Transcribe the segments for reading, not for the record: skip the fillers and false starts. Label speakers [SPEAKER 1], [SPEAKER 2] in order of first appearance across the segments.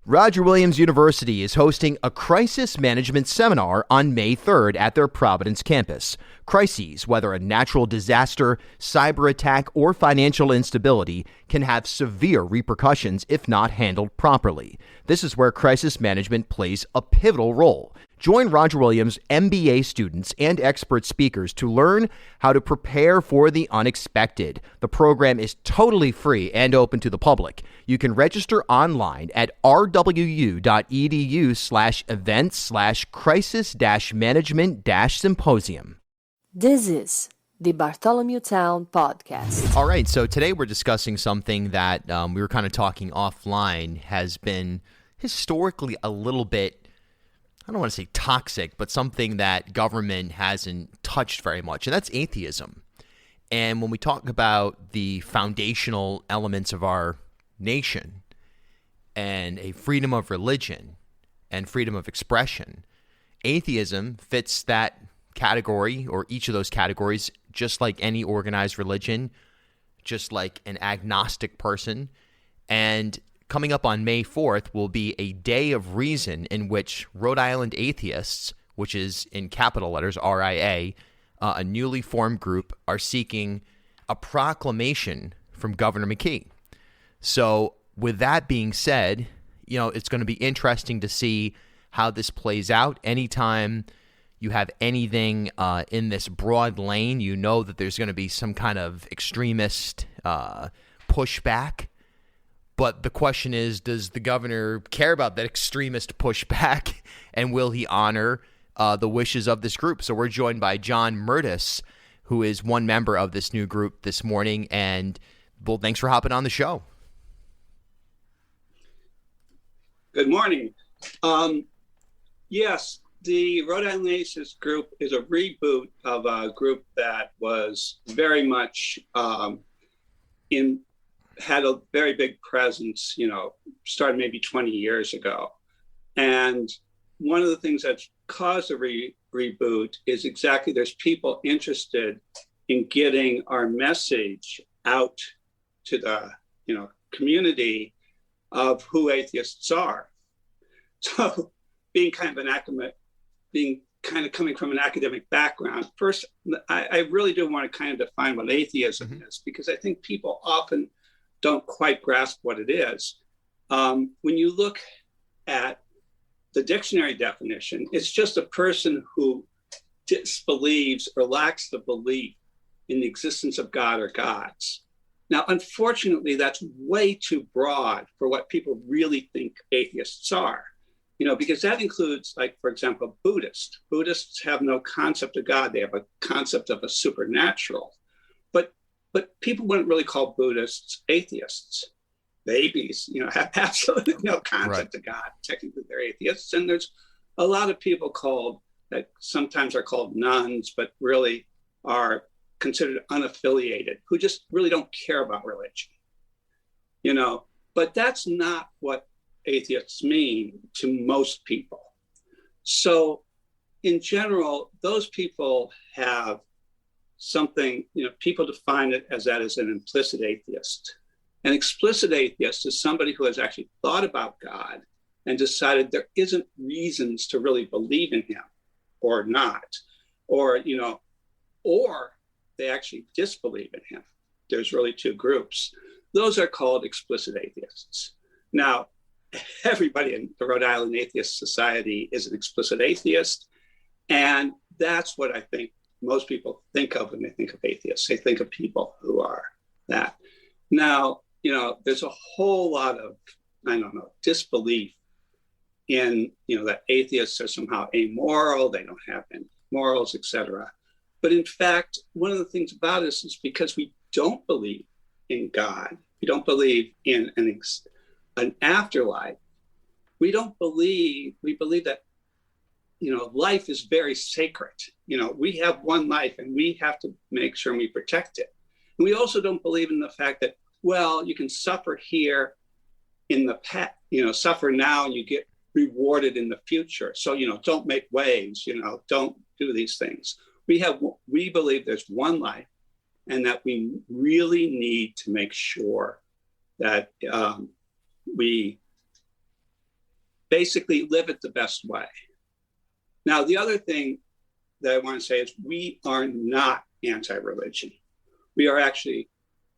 [SPEAKER 1] Roger Williams University is hosting a crisis management seminar on May 3rd at their Providence campus. Crises, whether a natural disaster, cyber attack, or financial instability, can have severe repercussions if not handled properly. This is where crisis management plays a pivotal role. Join Roger Williams MBA students and expert speakers to learn how to prepare for the unexpected. The program is totally free and open to the public. You can register online at rwu.edu/events/crisis-management-symposium.
[SPEAKER 2] This is the Bartholomew Town Podcast.
[SPEAKER 1] All right, so today we're discussing something that we were kind of talking offline has been historically a little bit, I don't want to say toxic, but something that government hasn't touched very much, and that's atheism. And when we talk about the foundational elements of our nation and a freedom of religion and freedom of expression, atheism fits that category or each of those categories just like any organized religion, just like an agnostic person. And coming up on May 4th will be a day of reason in which Rhode Island Atheists, which is in capital letters, RIA, a newly formed group, are seeking a proclamation from Governor McKee. So with that being said, it's going to be interesting to see how this plays out. Anytime you have anything in this broad lane, you know that there's going to be some kind of extremist pushback. But the question is, does the governor care about that extremist pushback, and will he honor the wishes of this group? So we're joined by John Murtis, who is one member of this new group this morning. And, well, thanks for hopping on the show.
[SPEAKER 3] Good morning. Yes, the Rhode Island Atheists group is a reboot of a group that was very much had a very big presence, started maybe 20 years ago. And one of the things that's caused a reboot is exactly there's people interested in getting our message out to the, community of who atheists are. So being kind of coming from an academic background, first, I really do want to kind of define what atheism is, because I think people often don't quite grasp what it is. When you look at the dictionary definition, it's just a person who disbelieves or lacks the belief in the existence of God or gods. Now, unfortunately, that's way too broad for what people really think atheists are, because that includes, like, for example, Buddhists. Buddhists have no concept of God. They have a concept of a supernatural. But people wouldn't really call Buddhists atheists. Babies, have absolutely no concept of God. Technically, they're atheists. And there's a lot of people that sometimes are called nuns, but really are considered unaffiliated, who just really don't care about religion. But that's not what atheists mean to most people. So in general, those people have something, people define it as that as an implicit atheist. An explicit atheist is somebody who has actually thought about God and decided there isn't reasons to really believe in him or not, or they actually disbelieve in him. There's really two groups. Those are called explicit atheists. Now, everybody in the Rhode Island Atheist Society is an explicit atheist, and that's what I think most people think of when they think of atheists. They think of people who are that. Now, there's a whole lot of, disbelief in, that atheists are somehow amoral, they don't have any morals, etc. But in fact, one of the things about us is because we don't believe in God, we don't believe in an afterlife, we believe that life is very sacred. We have one life and we have to make sure we protect it. And we also don't believe in the fact that, you can suffer here in the past, suffer now and you get rewarded in the future. So, don't make waves, don't do these things. We believe there's one life and that we really need to make sure that we basically live it the best way. Now, the other thing that I want to say is we are not anti-religion. We are actually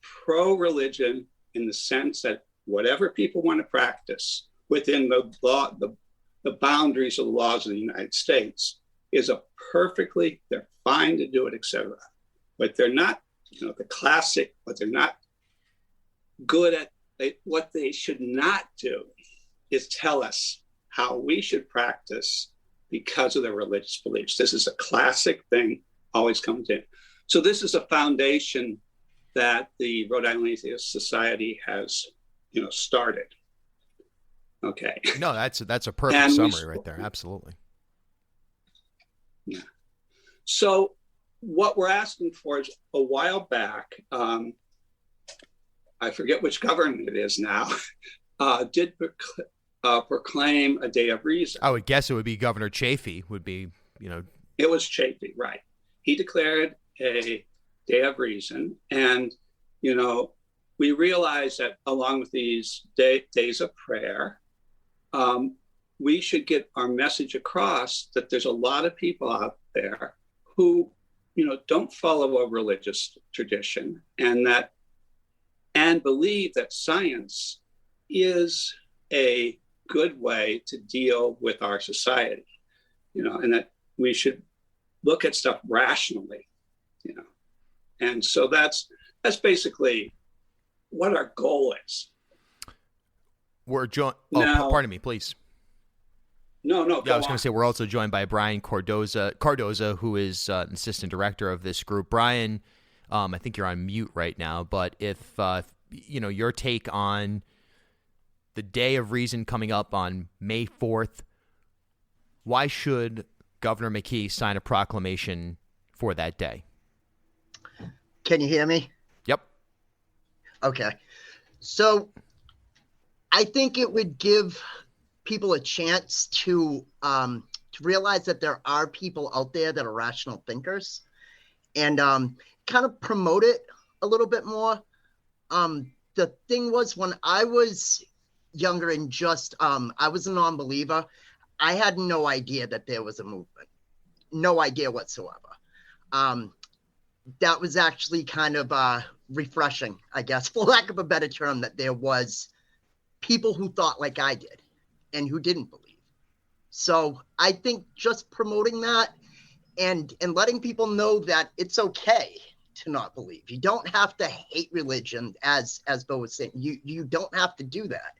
[SPEAKER 3] pro-religion in the sense that whatever people want to practice within the law, the boundaries of the laws of the United States is they're fine to do it, etc. But they're not, the classic, but they're not good at, what they should not do is tell us how we should practice because of their religious beliefs. This is a classic thing, always comes in. So this is a foundation that the Rhode Island Atheist Society has, started. Okay.
[SPEAKER 1] No, that's a perfect summary right there. Absolutely.
[SPEAKER 3] Yeah. So what we're asking for is a while back, I forget which governor it is now, did proclaim a day of reason.
[SPEAKER 1] I would guess it would be Governor Chafee would be,
[SPEAKER 3] It was Chafee, right. He declared a day of reason. And, we realized that along with these days of prayer, we should get our message across that there's a lot of people out there who, don't follow a religious tradition and believe that science is a good way to deal with our society, and that we should look at stuff rationally, And so that's basically what our goal is.
[SPEAKER 1] We're joined. Pardon me, please.
[SPEAKER 3] No.
[SPEAKER 1] Yeah, I was going to say we're also joined by Brian Cardoza, who is an assistant director of this group. Brian, I think you're on mute right now, but if your take on the Day of Reason coming up on May 4th, why should Governor McKee sign a proclamation for that day?
[SPEAKER 4] Can you hear me?
[SPEAKER 1] Yep.
[SPEAKER 4] Okay. So I think it would give people a chance to realize that there are people out there that are rational thinkers and kind of promote it a little bit more. The thing was, when I was younger and just I was a non-believer, I had no idea that there was a movement. No idea whatsoever. That was actually kind of refreshing, I guess, for lack of a better term, that there was people who thought like I did and who didn't believe. So I think just promoting that and letting people know that it's okay to not believe. You don't have to hate religion, as Bo was saying. You don't have to do that.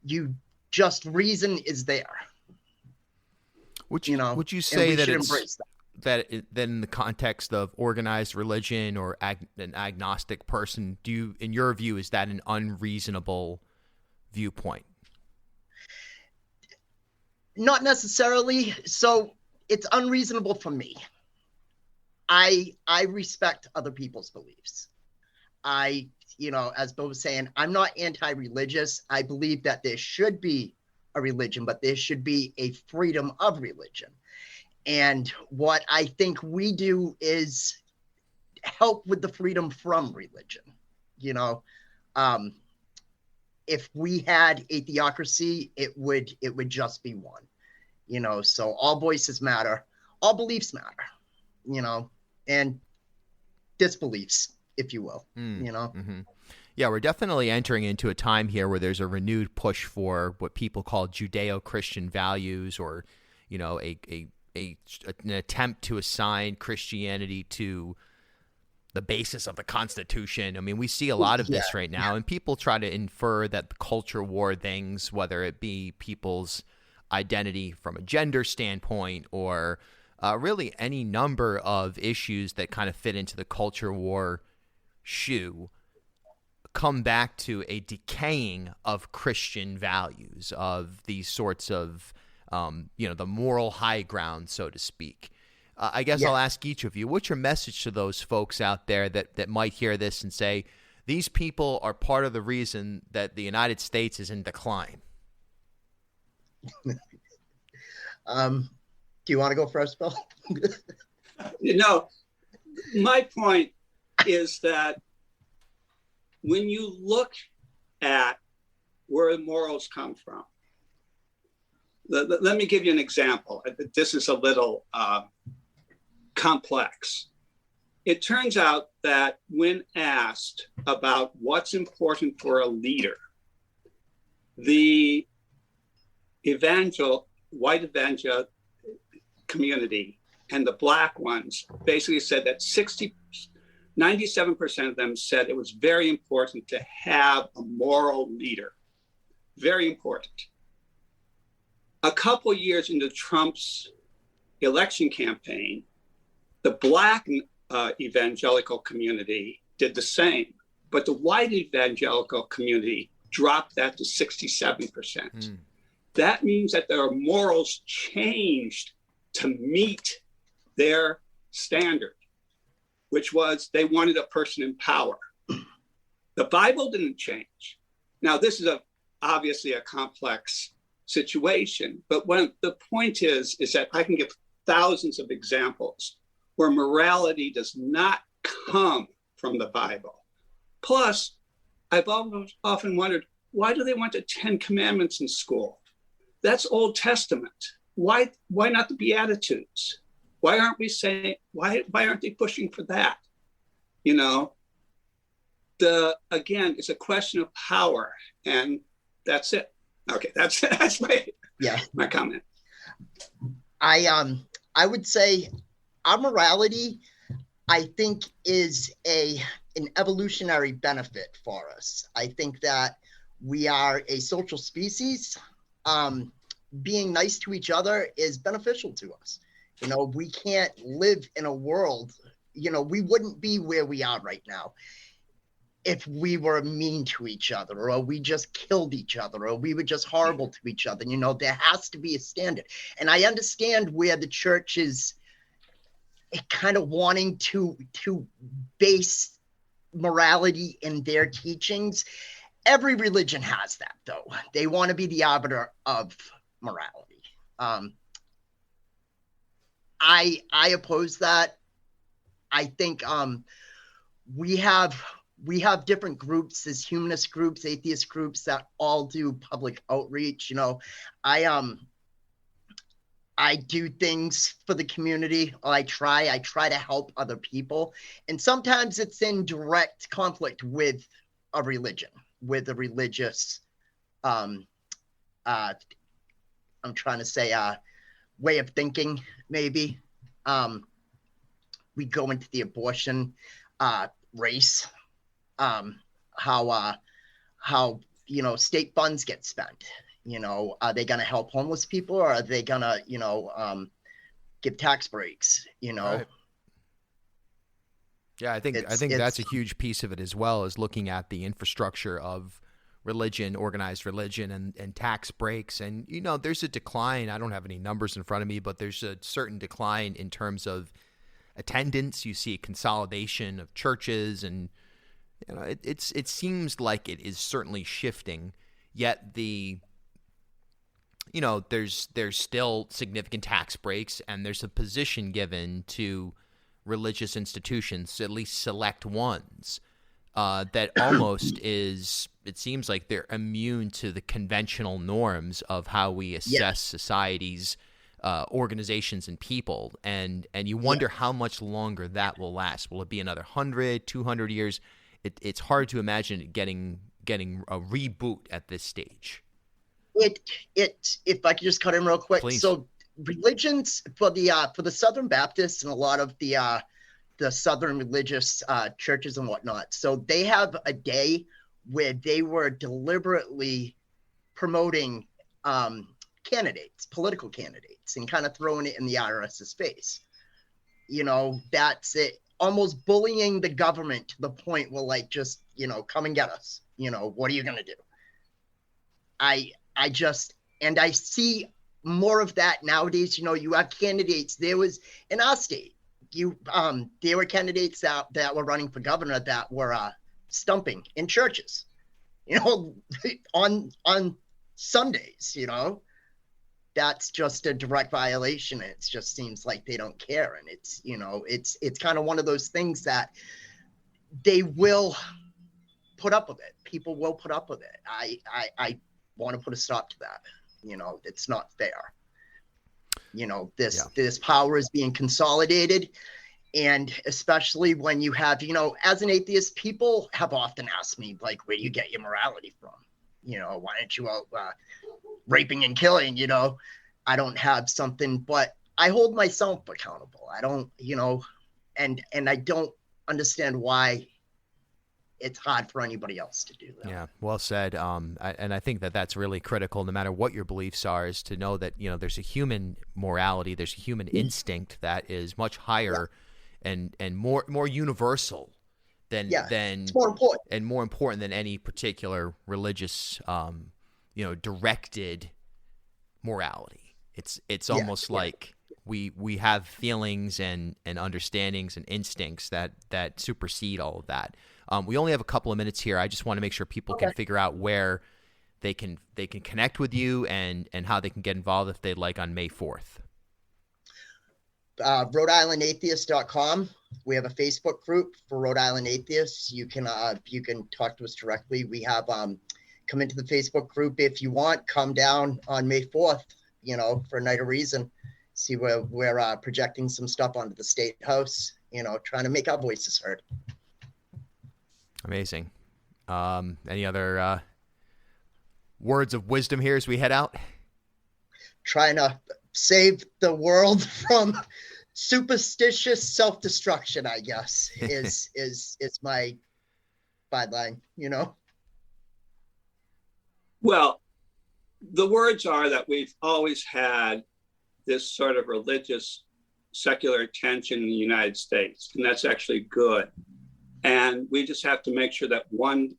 [SPEAKER 4] You just, reason is there.
[SPEAKER 1] Would you say that it's that in the context of organized religion or an agnostic person, in your view, is that an unreasonable viewpoint?
[SPEAKER 4] Not necessarily. So it's unreasonable for me. I respect other people's beliefs. As Bo was saying, I'm not anti-religious. I believe that there should be a religion, but there should be a freedom of religion. And what I think we do is help with the freedom from religion. If we had a theocracy, it would just be one. So all voices matter, all beliefs matter, and disbeliefs, if you will.
[SPEAKER 1] Mm-hmm. Yeah, we're definitely entering into a time here where there's a renewed push for what people call Judeo-Christian values, or an attempt to assign Christianity to the basis of the Constitution. I mean, we see a lot of this right now, and people try to infer that the culture war things, whether it be people's identity from a gender standpoint or really any number of issues that kind of fit into the culture war shoe, come back to a decaying of Christian values, of these sorts of the moral high ground, so to speak. I guess I'll ask each of you, what's your message to those folks out there that might hear this and say, these people are part of the reason that the United States is in decline?
[SPEAKER 4] Do you want to go first, Bill?
[SPEAKER 3] My point is that when you look at where morals come from, Let me give you an example. This is a little complex. It turns out that when asked about what's important for a leader, the white evangel community and the Black ones basically said that 97% of them said it was very important to have a moral leader. Very important. A couple years into Trump's election campaign, the Black evangelical community did the same, but the white evangelical community dropped that to 67%. That means that their morals changed to meet their standard, which was they wanted a person in power. The Bible didn't change. Now, this is obviously a complex situation, but the point is that I can give thousands of examples where morality does not come from the Bible. Plus, I've often wondered, why do they want the 10 Commandments in school? That's Old Testament. Why not the Beatitudes? Why aren't they pushing for that? You know, again, it's a question of power, and that's it. Okay, that's my comment.
[SPEAKER 4] I would say our morality, I think, is an evolutionary benefit for us. I think that we are a social species. Being nice to each other is beneficial to us. You know, we can't live in a world, you know, we wouldn't be where we are right now if we were mean to each other, or we just killed each other, or we were just horrible to each other. You know, there has to be a standard. And I understand where the church is kind of wanting to base morality in their teachings. Every religion has that, though. They want to be the arbiter of morality. I oppose that. I think we have different groups, as humanist groups, atheist groups, that all do public outreach. You know, I do things for the community. I try to help other people, and sometimes it's in direct conflict with a religion, with a religious I'm trying to say way of thinking, maybe. We go into the abortion race, how you know, state funds get spent. You know, are they going to help homeless people, or are they going to, you know, give tax breaks? You know.
[SPEAKER 1] Right. Yeah, I think that's a huge piece of it as well, is looking at the infrastructure of religion, organized religion, and tax breaks. And, you know, there's a decline. I don't have any numbers in front of me, but there's a certain decline in terms of attendance. You see a consolidation of churches, and, you know, it seems like it is certainly shifting. Yet there's still significant tax breaks, and there's a position given to religious institutions, at least select ones, that almost is, it seems like they're immune to the conventional norms of how we assess societies, organizations, and people. And you wonder how much longer that will last. Will it be another 100, 200 years? It's hard to imagine it getting a reboot at this stage. If I could just cut in real quick.
[SPEAKER 4] Please. So religions for the Southern Baptists and a lot of the Southern religious churches and whatnot. So they have a day where they were deliberately promoting political candidates, and kind of throwing it in the IRS's face. You know, that's it. Almost bullying the government to the point where, like, just, you know, come and get us. You know, what are you going to do? I see more of that nowadays. You know, you have candidates. There was in our state, there were candidates that were running for governor that were stumping in churches, you know, on Sundays. You know, that's just a direct violation. It just seems like they don't care, and it's, you know, it's kind of one of those things that they will put up with it. People will put up with it. I want to put a stop to that. It's not fair. This power is being consolidated. And especially when you have, as an atheist, people have often asked me, like, where do you get your morality from? Why aren't you out raping and killing? I don't have something, but I hold myself accountable. I don't, and I don't understand why it's hard for anybody else to do that.
[SPEAKER 1] Yeah, well said. And I think that's really critical, no matter what your beliefs are, is to know that, there's a human morality, there's a human instinct that is much higher and more universal than
[SPEAKER 4] it's more important.
[SPEAKER 1] And more important than any particular religious directed morality. It's almost like we have feelings and understandings and instincts that supersede all of that. We only have a couple of minutes here. I just want to make sure people can figure out where they can connect with you and how they can get involved if they'd like on May 4th.
[SPEAKER 4] Rhode-Island-Atheists.com. We have a Facebook group for Rhode Island Atheists. You can talk to us directly. We have come into the Facebook group if you want. Come down on May 4th, for a night of reason. See where we're projecting some stuff onto the State House. Trying to make our voices heard.
[SPEAKER 1] Amazing. Any other words of wisdom here as we head out?
[SPEAKER 4] Trying to save the world from superstitious self-destruction, I guess, is my byline,
[SPEAKER 3] Well, the words are that we've always had this sort of religious secular tension in the United States, and that's actually good. And we just have to make sure that the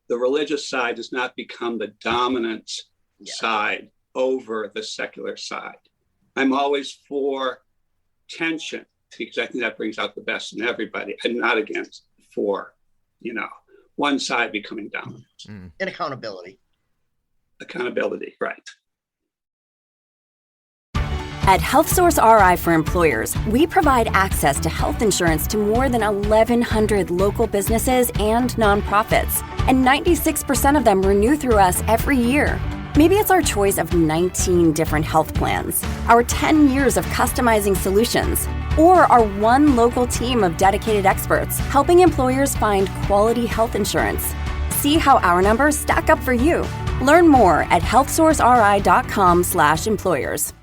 [SPEAKER 3] religious side does not become the dominant side over the secular side. I'm always for tension because I think that brings out the best in everybody. I'm not against one side becoming dominant.
[SPEAKER 4] And accountability.
[SPEAKER 3] Accountability, right.
[SPEAKER 5] At HealthSource RI for Employers, we provide access to health insurance to more than 1,100 local businesses and nonprofits, and 96% of them renew through us every year. Maybe it's our choice of 19 different health plans, our 10 years of customizing solutions, or our one local team of dedicated experts helping employers find quality health insurance. See how our numbers stack up for you. Learn more at healthsourceri.com/employers.